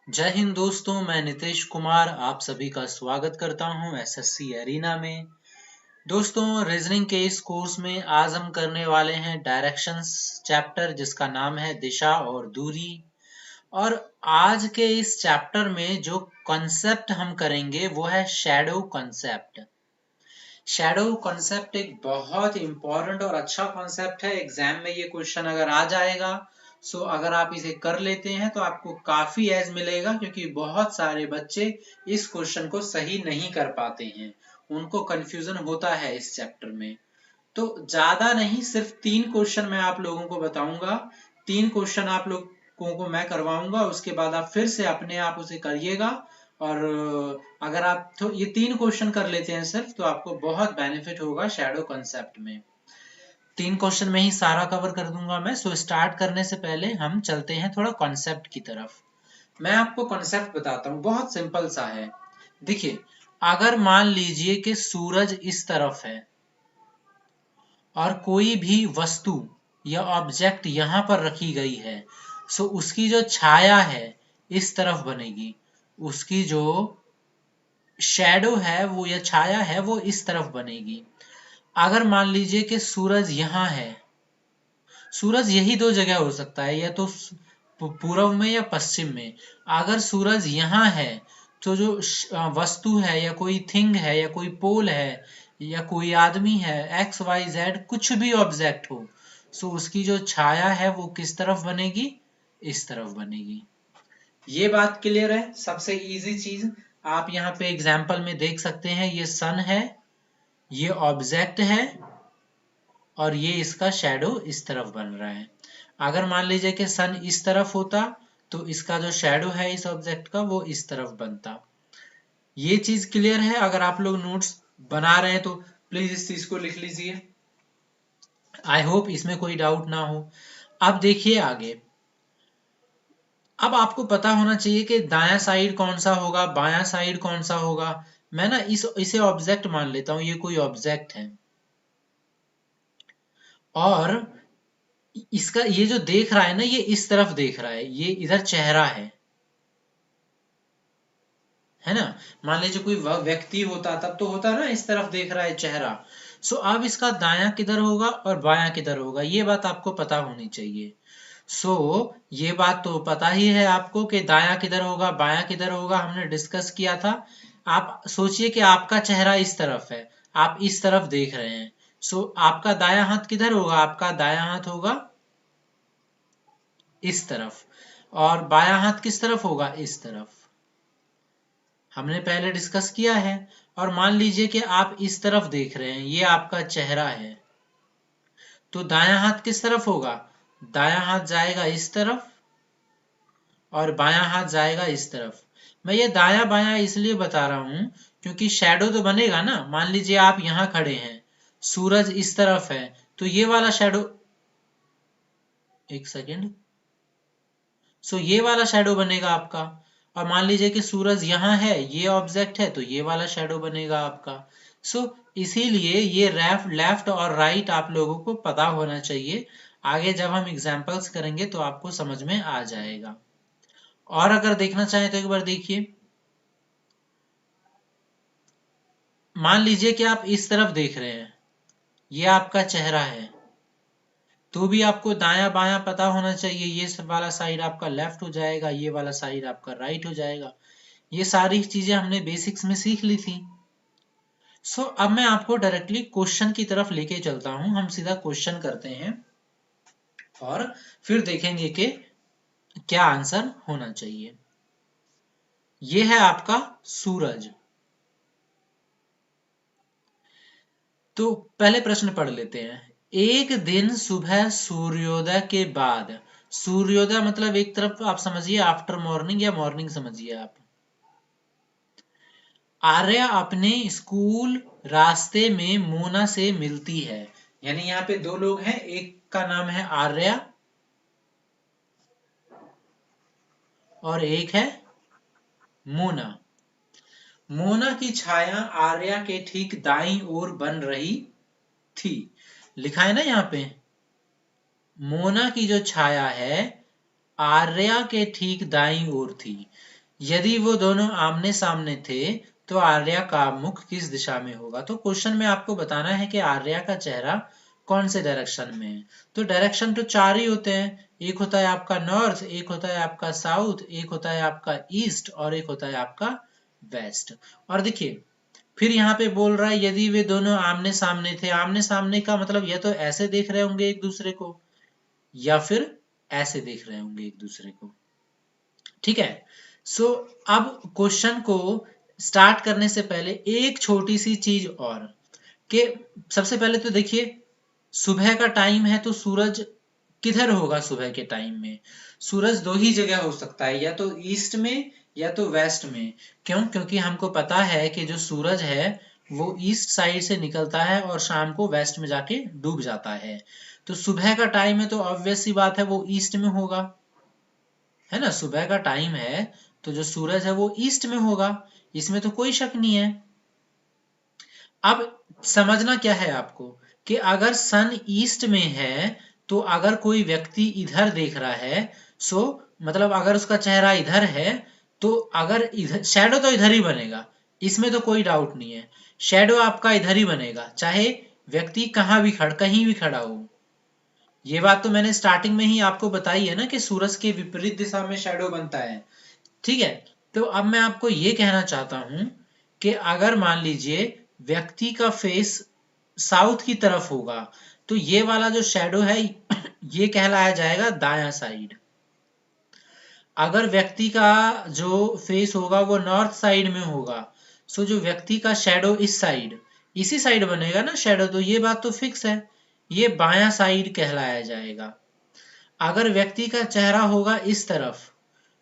जय हिंद दोस्तों, मैं नितेश कुमार आप सभी का स्वागत करता हूं एसएससी एरिना में। दोस्तों, रीजनिंग के इस कोर्स में आज हम करने वाले हैं डायरेक्शंस चैप्टर, जिसका नाम है दिशा और दूरी। और आज के इस चैप्टर में जो कॉन्सेप्ट हम करेंगे वो है शैडो कॉन्सेप्ट। शैडो कॉन्सेप्ट एक बहुत इंपॉर्टेंट और अच्छा कॉन्सेप्ट है। एग्जाम में ये क्वेश्चन अगर आ जाएगा, सो अगर आप इसे कर लेते हैं तो आपको काफी एज मिलेगा, क्योंकि बहुत सारे बच्चे इस क्वेश्चन को सही नहीं कर पाते हैं, उनको कंफ्यूजन होता है इस चैप्टर में। तो ज्यादा नहीं, सिर्फ 3 क्वेश्चन मैं आप लोगों को बताऊंगा। 3 क्वेश्चन आप लोगों को मैं करवाऊंगा, उसके बाद आप फिर से अपने आप उसे करिएगा। और अगर आप तो ये 3 क्वेश्चन कर लेते हैं सिर्फ, तो आपको बहुत बेनिफिट होगा शैडो कॉन्सेप्ट में। 3 क्वेश्चन में ही सारा कवर कर दूंगा मैं। सो स्टार्ट करने से पहले हम चलते हैं थोड़ा कॉन्सेप्ट की तरफ। मैं आपको कॉन्सेप्ट बताता हूँ, बहुत सिंपल सा है। देखिए, अगर मान लीजिए कि सूरज इस तरफ है और कोई भी वस्तु या ऑब्जेक्ट यहां पर रखी गई है, सो उसकी जो छाया है इस तरफ बनेगी, उसकी जो शैडो है वो या छाया है वो इस तरफ बनेगी। अगर मान लीजिए कि सूरज यहाँ है, सूरज यही 2 जगह हो सकता है, या तो पूर्व में या पश्चिम में। अगर सूरज यहाँ है तो जो वस्तु है या कोई थिंग है या कोई पोल है या कोई आदमी है, एक्स वाई जेड कुछ भी ऑब्जेक्ट हो, सो उसकी जो छाया है वो किस तरफ बनेगी? इस तरफ बनेगी। ये बात क्लियर है? सबसे इजी चीज आप यहाँ पे एग्जाम्पल में देख सकते हैं। ये सन है, ये ऑब्जेक्ट है, और ये इसका शैडो इस तरफ बन रहा है। अगर मान लीजिए कि सन इस तरफ होता, तो इसका जो शैडो है इस ऑब्जेक्ट का वो इस तरफ बनता। ये चीज क्लियर है? अगर आप लोग नोट्स बना रहे हैं तो प्लीज इस चीज को लिख लीजिए। आई होप इसमें कोई डाउट ना हो। अब देखिए आगे। अब आपको पता होना चाहिए कि दायां साइड कौन सा होगा, बायां साइड कौन सा होगा। मैं ना इसे ऑब्जेक्ट मान लेता हूं, ये कोई ऑब्जेक्ट है। और इसका ये जो देख रहा है ना, ये इस तरफ देख रहा है, ये इधर चेहरा है ना। मान लीजिए कोई व्यक्ति होता तब तो होता ना, इस तरफ देख रहा है चेहरा। सो अब इसका दायां किधर होगा और बायां किधर होगा, ये बात आपको पता होनी चाहिए। सो ये बात तो पता ही है आपको कि दायां किधर होगा बायां किधर होगा, हमने डिस्कस किया था। आप सोचिए कि आपका चेहरा इस तरफ है, आप इस तरफ देख रहे हैं। सो आपका दायां हाथ किधर होगा? आपका दायां हाथ होगा इस तरफ, और बायां हाथ किस तरफ होगा? इस तरफ। हमने पहले डिस्कस किया है। और मान लीजिए कि आप इस तरफ देख रहे हैं, ये आपका चेहरा है, तो दायां हाथ किस तरफ होगा? दायां हाथ जाएगा इस तरफ और बायां हाथ जाएगा इस तरफ। मैं ये दायां बायां इसलिए बता रहा हूं क्योंकि शैडो तो बनेगा ना। मान लीजिए आप यहां खड़े हैं, सूरज इस तरफ है, तो ये वाला शैडो, एक सेकेंड, सो ये वाला शैडो बनेगा आपका। और मान लीजिए कि सूरज यहाँ है, ये ऑब्जेक्ट है, तो ये वाला शैडो बनेगा आपका। सो इसीलिए ये लेफ्ट और राइट आप लोगों को पता होना चाहिए। आगे जब हम एग्जाम्पल्स करेंगे तो आपको समझ में आ जाएगा। और अगर देखना चाहें तो एक बार देखिए। मान लीजिए कि आप इस तरफ देख रहे हैं, ये आपका चेहरा है, तो भी आपको दायां बायां पता होना चाहिए। ये वाला साइड आपका लेफ्ट हो जाएगा, ये वाला साइड आपका राइट हो जाएगा। ये सारी चीजें हमने बेसिक्स में सीख ली थी। सो अब मैं आपको डायरेक्टली क्वेश्चन की तरफ लेके चलता हूं। हम सीधा क्वेश्चन करते हैं और फिर देखेंगे कि क्या आंसर होना चाहिए। ये है आपका सूरज। तो पहले प्रश्न पढ़ लेते हैं। एक दिन सुबह सूर्योदय के बाद, सूर्योदय मतलब एक तरफ आप समझिए आफ्टर मॉर्निंग या मॉर्निंग समझिए आप, आर्या अपने स्कूल रास्ते में मोना से मिलती है। यानी यहाँ पे 2 लोग हैं, एक का नाम है आर्या और एक है मोना। मोना की छाया आर्या के ठीक दाईं ओर बन रही थी। लिखा है ना यहाँ पे, मोना की जो छाया है आर्या के ठीक दाईं ओर थी। यदि वो दोनों आमने सामने थे तो आर्या का मुख किस दिशा में होगा। तो क्वेश्चन में आपको बताना है कि आर्या का चेहरा कौन से डायरेक्शन में है। तो डायरेक्शन तो चार ही होते हैं, एक होता है आपका नॉर्थ, एक होता है आपका साउथ, एक होता है आपका ईस्ट और एक होता है आपका वेस्ट। और देखिए फिर यहाँ पे बोल रहा है यदि वे दोनों आमने सामने थे। आमने सामने का मतलब या तो ऐसे देख रहे होंगे एक दूसरे को या फिर ऐसे देख रहे होंगे एक दूसरे को। ठीक है। सो अब क्वेश्चन को स्टार्ट करने से पहले एक छोटी सी चीज और कि सबसे पहले तो देखिए सुबह का टाइम है तो सूरज किधर होगा। सुबह के टाइम में सूरज दो ही जगह हो सकता है, या तो ईस्ट में या तो वेस्ट में। क्यों? क्योंकि हमको पता है कि जो सूरज है वो ईस्ट साइड से निकलता है और शाम को वेस्ट में जाके डूब जाता है। तो सुबह का टाइम है तो ऑब्वियस सी बात है वो ईस्ट में होगा, है ना। सुबह का टाइम है तो जो सूरज है वो ईस्ट में होगा, इसमें तो कोई शक नहीं है। अब समझना क्या है आपको कि अगर सन ईस्ट में है तो अगर कोई व्यक्ति इधर देख रहा है, सो मतलब अगर उसका चेहरा इधर है तो अगर इधर शैडो तो इधर ही बनेगा, इसमें तो कोई डाउट नहीं है। शैडो आपका इधर ही बनेगा चाहे व्यक्ति कहीं भी खड़ा हो। ये बात तो मैंने स्टार्टिंग में ही आपको बताई है ना कि सूरज के विपरीत दिशा में शैडो बनता है। ठीक है। तो अब मैं आपको ये कहना चाहता हूं कि अगर मान लीजिए व्यक्ति का फेस साउथ की तरफ होगा तो ये वाला जो शैडो है ये कहलाया जाएगा दायां साइड। अगर व्यक्ति का जो फेस होगा वो नॉर्थ साइड में होगा, सो जो व्यक्ति का शैडो इस साइड इसी साइड बनेगा ना शैडो, तो ये बात तो फिक्स है, ये बायां साइड कहलाया जाएगा। अगर व्यक्ति का चेहरा होगा इस तरफ,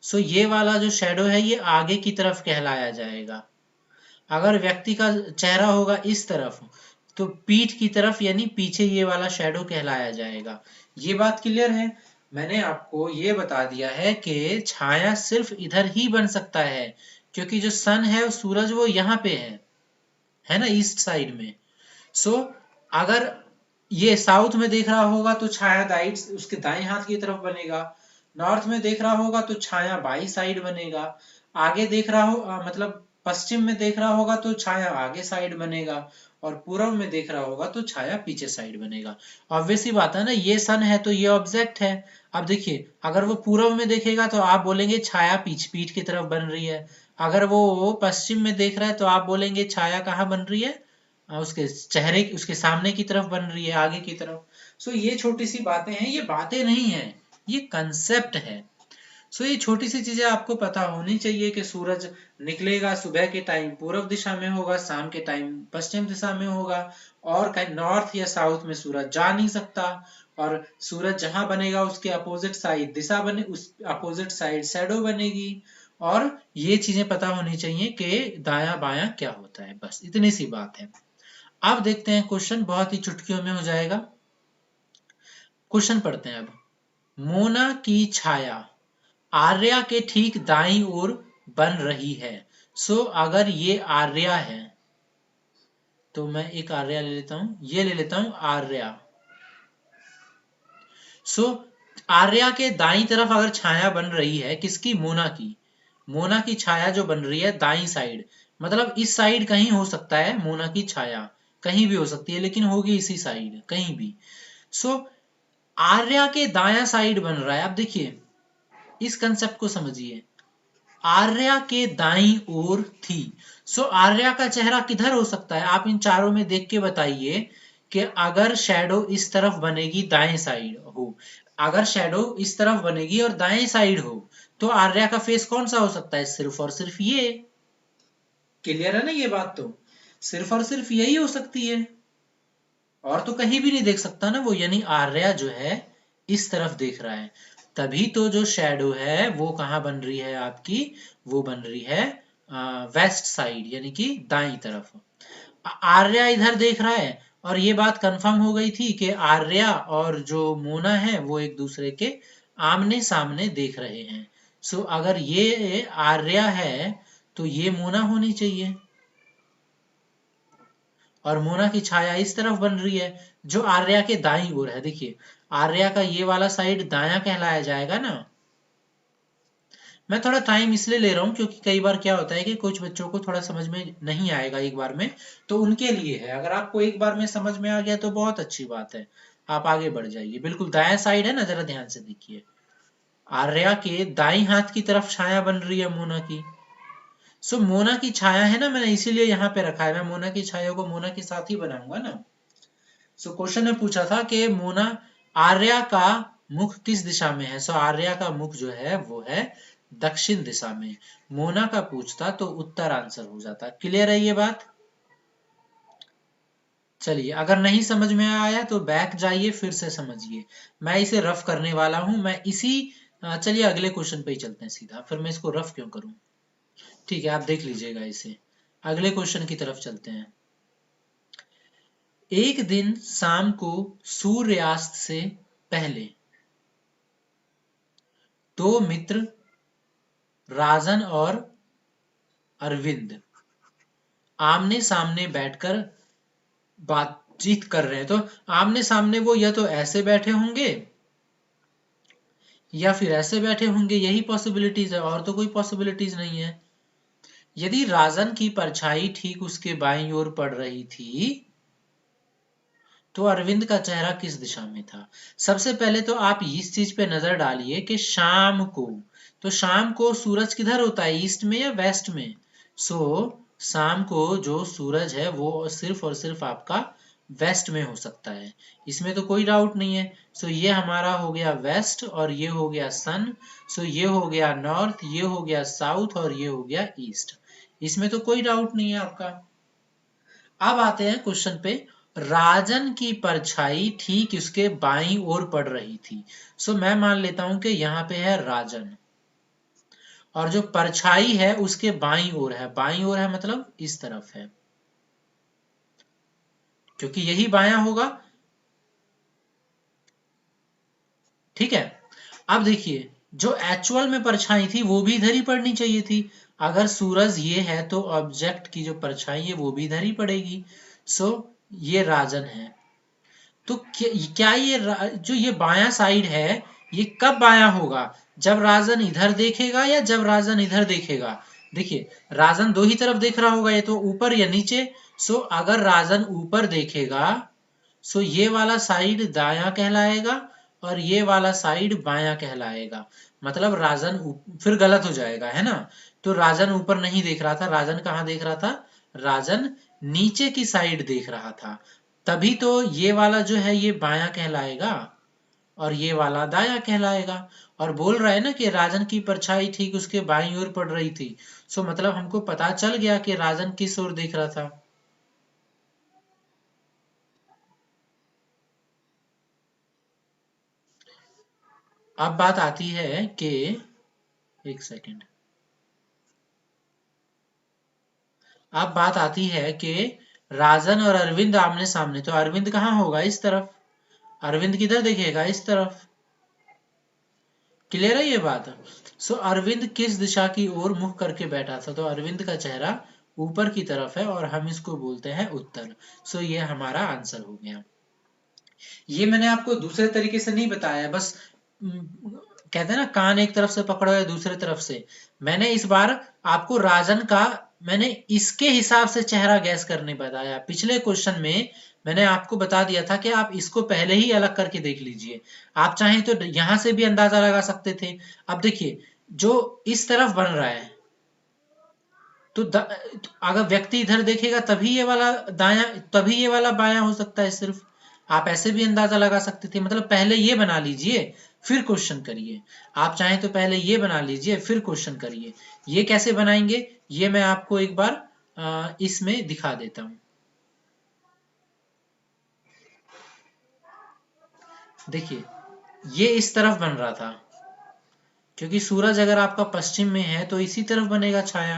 सो ये वाला जो शैडो है ये आगे की तरफ कहलाया जाएगा। अगर व्यक्ति का चेहरा होगा इस तरफ तो पीठ की तरफ यानी पीछे ये वाला शैडो कहलाया जाएगा। ये बात क्लियर है। मैंने आपको ये बता दिया है कि छाया सिर्फ इधर ही बन सकता है क्योंकि जो सन है सूरज वो यहाँ पे है ना, ईस्ट साइड में। सो अगर ये साउथ में देख रहा होगा तो छाया दाई उसके दाएं हाथ की तरफ बनेगा, नॉर्थ में देख रहा होगा तो छाया बाई साइड बनेगा, आगे देख रहा हो मतलब पश्चिम में देख रहा होगा तो छाया आगे साइड बनेगा और पूर्व में देख रहा होगा तो छाया पीछे साइड बनेगा। ऑब्वियस ही बात है ना, ये सन है तो ये ऑब्जेक्ट है। अब देखिए अगर वो पूर्व में देखेगा तो आप बोलेंगे छाया पीठ की तरफ बन रही है, अगर वो पश्चिम में देख रहा है तो आप बोलेंगे छाया कहाँ बन रही है, उसके चेहरे उसके सामने की तरफ बन रही है, आगे की तरफ। सो ये छोटी सी बातें हैं, ये बातें नहीं है, ये कंसेप्ट है। सो ये छोटी सी चीजें आपको पता होनी चाहिए कि सूरज निकलेगा सुबह के टाइम पूर्व दिशा में होगा, शाम के टाइम पश्चिम दिशा में होगा, और कहीं नॉर्थ या साउथ में सूरज जा नहीं सकता। और सूरज जहां बनेगा उसके अपोजिट साइड दिशा बने, उस अपोजिट साइड शैडो बनेगी। और ये चीजें पता होनी चाहिए कि दाया बायां क्या होता है, बस इतनी सी बात है। अब देखते हैं क्वेश्चन, बहुत ही चुटकियों में हो जाएगा। क्वेश्चन पढ़ते हैं अब। मोना की छाया आर्या के ठीक दाईं ओर बन रही है। सो अगर ये आर्या है तो मैं एक आर्या ले लेता हूं, ये ले लेता हूं आर्या। सो आर्या के दाईं तरफ अगर छाया बन रही है किसकी, मोना की, मोना की छाया जो बन रही है दाईं साइड, मतलब इस साइड कहीं हो सकता है, मोना की छाया कहीं भी हो सकती है लेकिन होगी इसी साइड कहीं भी। सो आर्या के दायां साइड बन रहा है। अब देखिए इस कंसेप्ट को समझिए, आर्या के दाईं ओर थी। सो आर्या का चेहरा किधर हो सकता है, आप इन चारों में देख के बताइए कि अगर शैडो इस तरफ बनेगी दाएं साइड हो, अगर शैडो इस तरफ बनेगी और दाएं साइड हो तो आर्या का फेस कौन सा हो सकता है, सिर्फ और सिर्फ ये। क्लियर है ना ये बात, तो सिर्फ और सिर्फ यही हो सकती है और तो कहीं भी नहीं देख सकता ना वो, यानी आर्या जो है इस तरफ देख रहा है, तभी तो जो शैडो है वो कहाँ बन रही है आपकी, वो बन रही है वेस्ट साइड यानी कि दाईं तरफ। आर्या इधर देख रहा है और ये बात कंफर्म हो गई थी कि आर्या और जो मोना है वो एक दूसरे के आमने सामने देख रहे हैं। सो अगर ये आर्या है तो ये मोना होनी चाहिए और मोना की छाया इस तरफ बन रही है जो आर्या के दाईं ओर है। देखिए आर्या का ये वाला साइड दायां कहलाया जाएगा ना, मैं थोड़ा टाइम इसलिए ले रहा हूँ क्योंकि कई बार क्या होता है कि कुछ बच्चों को थोड़ा समझ में नहीं आएगा एक बार में, तो उनके लिए है। अगर आपको एक बार में समझ में आ गया तो बहुत अच्छी बात है, आप आगे बढ़ जाइए। बिल्कुल दाएं साइड है ना, जरा ध्यान से देखिए। आर्या के दाई हाथ की तरफ छाया बन रही है मोना की। सो मोना की छाया है ना, मैंने इसीलिए यहाँ पे रखा है। मैं मोना की छाया को मोना के साथ ही बनाऊंगा ना। सो क्वेश्चन ने पूछा था कि मोना, आर्या का मुख किस दिशा में है। सो आर्या का मुख जो है वो है दक्षिण दिशा में। मोना का पूछता तो उत्तर आंसर हो जाता। क्लियर है ये बात? चलिए, अगर नहीं समझ में आया तो बैक जाइए, फिर से समझिए। मैं इसे रफ करने वाला हूं। मैं इसी चलिए अगले क्वेश्चन पे ही चलते हैं सीधा, फिर मैं इसको रफ क्यों करूं। ठीक है, आप देख लीजिएगा इसे। अगले क्वेश्चन की तरफ चलते हैं। एक दिन शाम को सूर्यास्त से पहले दो मित्र राजन और अरविंद आमने सामने बैठकर बातचीत कर रहे हैं। तो आमने सामने वो या तो ऐसे बैठे होंगे या फिर ऐसे बैठे होंगे, यही पॉसिबिलिटीज है, और तो कोई पॉसिबिलिटीज नहीं है। यदि राजन की परछाई ठीक उसके बाईं ओर पड़ रही थी तो अरविंद का चेहरा किस दिशा में था। सबसे पहले तो आप इस चीज पे नजर डालिए कि शाम को, तो शाम को सूरज किधर होता है, ईस्ट में या वेस्ट में। सो शाम को जो सूरज है वो सिर्फ और सिर्फ आपका वेस्ट में हो सकता है, इसमें तो कोई डाउट नहीं है। सो ये हमारा हो गया वेस्ट और ये हो गया सन। सो ये हो गया नॉर्थ, ये हो गया साउथ और ये हो गया ईस्ट, इसमें तो कोई डाउट नहीं है आपका। अब आते हैं क्वेश्चन पे। राजन की परछाई ठीक उसके बाईं ओर पड़ रही थी। सो मैं मान लेता हूं कि यहाँ पे है राजन, और जो परछाई है उसके बाईं ओर है। बाईं ओर है मतलब इस तरफ है, क्योंकि यही बायां होगा। ठीक है, अब देखिए, जो एक्चुअल में परछाई थी वो भी इधर ही पड़नी चाहिए थी। अगर सूरज ये है तो ऑब्जेक्ट की जो परछाई है वो भी इधर ही पड़ेगी। सो ये राजन है। तो क्या ये जो ये बायां साइड है ये कब बायां होगा, जब राजन इधर देखेगा या जब राजन इधर देखेगा। देखिए, राजन दो ही तरफ देख रहा होगा, ये तो ऊपर या नीचे। सो अगर राजन ऊपर देखेगा सो ये वाला साइड दायां कहलाएगा और ये वाला साइड बायां कहलाएगा। मतलब राजन फिर गलत हो जाएगा, है ना। तो राजन ऊपर नहीं देख रहा था, राजन कहाँ देख रहा था, राजन नीचे की साइड देख रहा था। तभी तो ये वाला जो है ये बायां कहलाएगा और ये वाला दायां कहलाएगा। और बोल रहा है ना कि राजन की परछाई ठीक उसके बाईं ओर पड़ रही थी। सो मतलब हमको पता चल गया कि राजन किस ओर देख रहा था। अब बात आती है कि, एक सेकेंड, अब बात आती है कि राजन और अरविंद आमने सामने, तो अरविंद कहाँ होगा, इस तरफ। अरविंद किधर देखेगा, इस तरफ। क्लियर है ये बात। सो अरविंद किस दिशा की ओर मुख करके बैठा था, तो अरविंद का चेहरा ऊपर की तरफ है और हम इसको बोलते हैं उत्तर। सो ये हमारा आंसर हो गया। ये मैंने आपको दूसरे तरीके से नहीं बताया, बस कहते हैं ना कान एक तरफ से पकड़ो या दूसरे तरफ से। मैंने इस बार आपको राजन का, मैंने इसके हिसाब से चेहरा गैस करने बताया। पिछले क्वेश्चन में मैंने आपको बता दिया था कि आप इसको पहले ही अलग करके देख लीजिए। आप चाहें तो यहां से भी अंदाजा लगा सकते थे। अब देखिए, जो इस तरफ बन रहा है तो अगर व्यक्ति इधर देखेगा तभी ये वाला दायां, तभी ये वाला बायां हो सकता है सिर्फ। आप ऐसे भी अंदाजा लगा सकते थे। मतलब पहले ये बना लीजिए फिर क्वेश्चन करिए। आप चाहें तो पहले ये बना लीजिए फिर क्वेश्चन करिए। ये कैसे बनाएंगे ये मैं आपको एक बार इसमें दिखा देता हूं। देखिए, ये इस तरफ बन रहा था, क्योंकि सूरज अगर आपका पश्चिम में है तो इसी तरफ बनेगा छाया।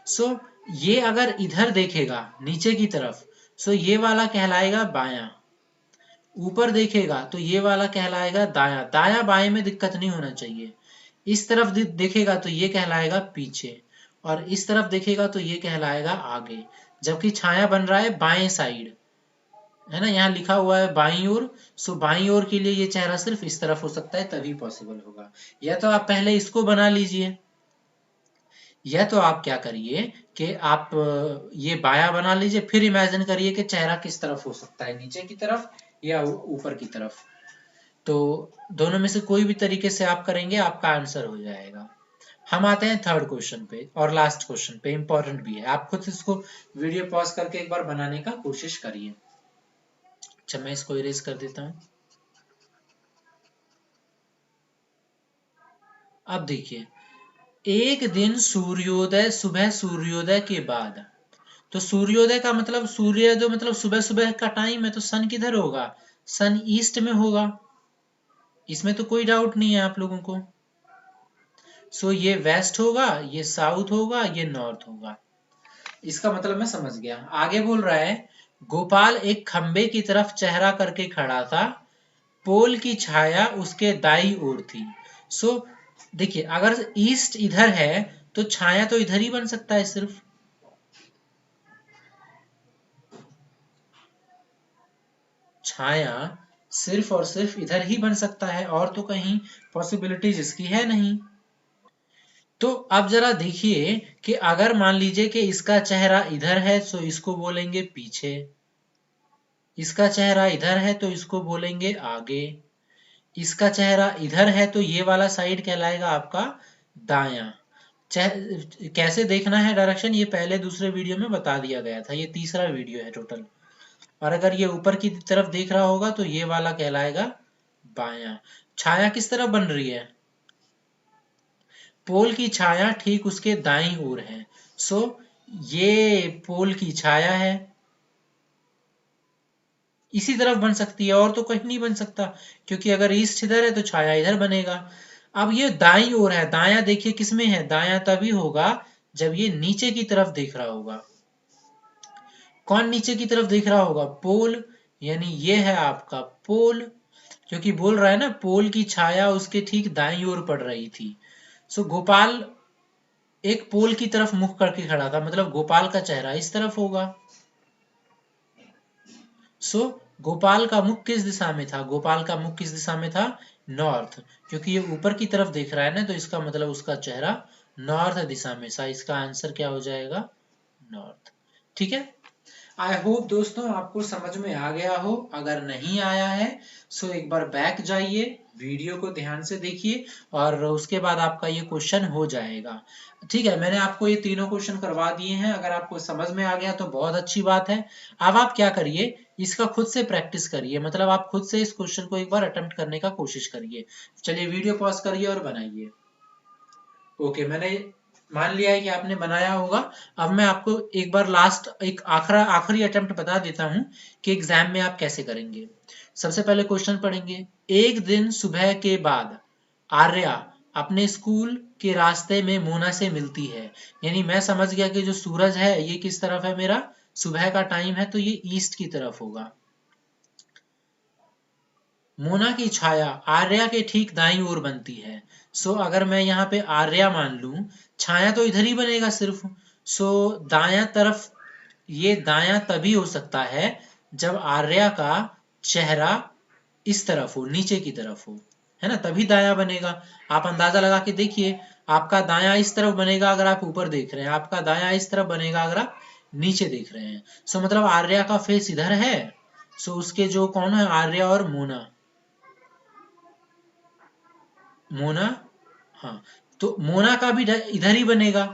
सो ये अगर इधर देखेगा नीचे की तरफ, सो ये वाला कहलाएगा बायां। ऊपर देखेगा तो ये वाला कहलाएगा दायां। दायां बाएं में दिक्कत नहीं होना चाहिए। इस तरफ देखेगा तो ये कहलाएगा पीछे, और इस तरफ देखेगा तो ये कहलाएगा आगे। जबकि छाया बन रहा है बाएं साइड, है ना, यहाँ लिखा हुआ है बाईं ओर। सो बाईं ओर के लिए ये चेहरा सिर्फ इस तरफ हो सकता है, तभी पॉसिबल होगा। या तो आप पहले इसको बना लीजिए, या तो आप क्या करिए कि आप ये बायां बना लीजिए, फिर इमेजिन करिए कि चेहरा किस तरफ हो सकता है, नीचे की तरफ या ऊपर की तरफ। तो दोनों में से कोई भी तरीके से आप करेंगे आपका आंसर हो जाएगा। हम आते हैं थर्ड क्वेश्चन पे और लास्ट क्वेश्चन पे, इंपॉर्टेंट भी है। आप खुद इसको वीडियो पॉज करके एक बार बनाने का कोशिश करिए। अच्छा, मैं इसको इरेज कर देता हूं। अब देखिए, एक दिन सूर्योदय, सुबह सूर्योदय के बाद, तो सूर्योदय का मतलब सूर्य जो मतलब सुबह सुबह का टाइम है, तो सन किधर होगा? सन ईस्ट में होगा, इसमें तो कोई डाउट नहीं है आप लोगों को। सो ये वेस्ट होगा, ये साउथ होगा, ये नॉर्थ होगा। इसका मतलब मैं समझ गया। आगे बोल रहा है, गोपाल एक खंबे की तरफ चेहरा करके खड़ा था, पोल की छाया उसके दाई ओर थी। सो देखिए, अगर ईस्ट इधर है तो छाया तो इधर ही बन सकता है सिर्फ। छाया सिर्फ और सिर्फ इधर ही बन सकता है, और तो कहीं पॉसिबिलिटीज इसकी है नहीं। तो अब जरा देखिए कि अगर मान लीजिए कि इसका चेहरा इधर है तो इसको बोलेंगे पीछे, इसका चेहरा इधर है तो इसको बोलेंगे आगे, इसका चेहरा इधर है तो ये वाला साइड कहलाएगा आपका दायां। कैसे देखना है डायरेक्शन, ये पहले दूसरे वीडियो में बता दिया गया था, ये तीसरा वीडियो है टोटल। और अगर ये ऊपर की तरफ देख रहा होगा तो ये वाला कहलाएगा बायां। छाया किस तरफ बन रही है? पोल की छाया ठीक उसके दाईं ओर है। सो ये पोल की छाया है, इसी तरफ बन सकती है और तो कहीं नहीं बन सकता, क्योंकि अगर ईस्ट इधर है तो छाया इधर बनेगा। अब ये दाईं ओर है, दायां देखिए किसमें है? दायां तभी होगा जब ये नीचे की तरफ देख रहा होगा। कौन नीचे की तरफ देख रहा होगा? पोल, यानी ये है आपका पोल, क्योंकि बोल रहा है ना पोल की छाया उसके ठीक दाईं ओर पड़ रही थी। सो गोपाल एक पोल की तरफ मुख करके खड़ा था, मतलब गोपाल का चेहरा इस तरफ होगा। सो गोपाल का मुख किस दिशा में था? गोपाल का मुख किस दिशा में था? नॉर्थ, क्योंकि ये ऊपर की तरफ देख रहा है ना, तो इसका मतलब उसका चेहरा नॉर्थ दिशा में था। इसका आंसर क्या हो जाएगा? नॉर्थ। ठीक है। आई होप दोस्तों आपको समझ में आ गया हो। अगर नहीं आया है सो एक बार बैक जाइए, वीडियो को ध्यान से देखिए और उसके बाद आपका ये क्वेश्चन हो जाएगा। ठीक है, मैंने आपको ये तीनों क्वेश्चन करवा दिए हैं। अगर आपको समझ में आ गया तो बहुत अच्छी बात है। अब आप क्या करिए, इसका खुद से प्रैक्टिस करिए, मतलब आप खुद से इस क्वेश्चन को एक बार अटेम्प्ट करने का कोशिश करिए। चलिए वीडियो पॉज करिए और बनाइए। ओके, मैंने मान लिया है कि आपने बनाया होगा। अब मैं आपको एक बार लास्ट एक आखिरी अटेम्प्ट बता देता हूं कि एग्जाम में आप कैसे करेंगे। सबसे पहले क्वेश्चन पढ़ेंगे। एक दिन सुबह के बाद आर्या अपने स्कूल के रास्ते में मोना से मिलती है, यानी मैं समझ गया कि जो सूरज है ये किस तरफ है मेरा? सुबह का टाइम है तो ये ईस्ट की तरफ होगा। मोना की छाया आर्या के ठीक दाईं ओर बनती है। सो अगर मैं यहाँ पे आर्या मान लूं, छाया तो इधर ही बनेगा सिर्फ। सो दायां तरफ, ये दायां तभी हो सकता है जब आर्या का चेहरा इस तरफ हो, नीचे की तरफ हो, है ना, तभी दायां बनेगा। आप अंदाजा लगा के देखिए, आपका दायां इस तरफ बनेगा अगर आप ऊपर देख रहे हैं, आपका दायां इस तरफ बनेगा अगर आप नीचे देख रहे हैं। सो मतलब आर्या का फेस इधर है। सो उसके जो कौन है, आर्या और मोना, मोना, हाँ, तो मोना का भी इधर ही बनेगा,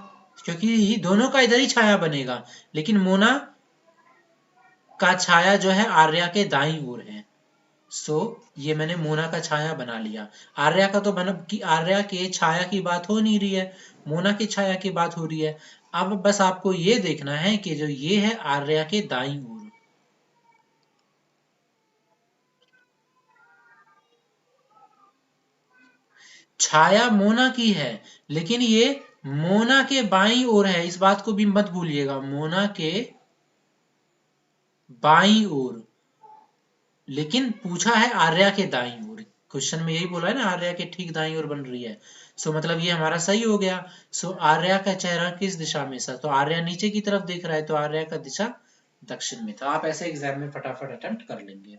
क्योंकि दोनों का इधर ही छाया बनेगा, लेकिन मोना का छाया जो है आर्या के दाईं ओर है। सो ये मैंने मोना का छाया बना लिया। आर्या का तो बना कि आर्या के छाया की बात हो नहीं रही है, मोना की छाया की बात हो रही है। अब बस आपको ये देखना है कि जो ये है आर्या के दाईं ओर। छाया मोना की है, लेकिन ये मोना के बाईं ओर है, इस बात को भी मत भूलिएगा, मोना के बाईं ओर। लेकिन पूछा है आर्या के दाईं ओर, क्वेश्चन में यही बोला है ना, आर्या के ठीक दाईं ओर बन रही है। सो मतलब ये हमारा सही हो गया। सो आर्या का चेहरा किस दिशा में था? तो आर्या नीचे की तरफ देख रहा है, तो आर्या का दिशा दक्षिण में था। आप ऐसे एग्जाम में फटाफट अटेम्प्ट कर लेंगे।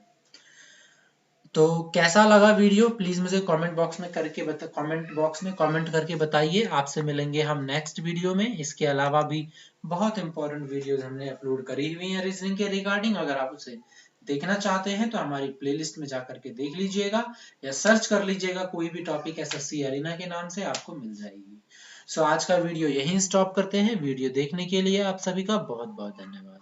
तो कैसा लगा वीडियो प्लीज मुझे कमेंट बॉक्स में कमेंट करके बताइए। आपसे मिलेंगे हम नेक्स्ट वीडियो में। इसके अलावा भी बहुत इंपॉर्टेंट वीडियोस हमने अपलोड करी हुई हैं रीजनिंग के रिगार्डिंग। अगर आप उसे देखना चाहते हैं तो हमारी प्लेलिस्ट में जाकर के देख लीजिएगा या सर्च कर लीजिएगा कोई भी टॉपिक एसएससी एरिना के नाम से, आपको मिल जाएगी। सो आज का वीडियो यहीं स्टॉप करते हैं। वीडियो देखने के लिए आप सभी का बहुत बहुत धन्यवाद।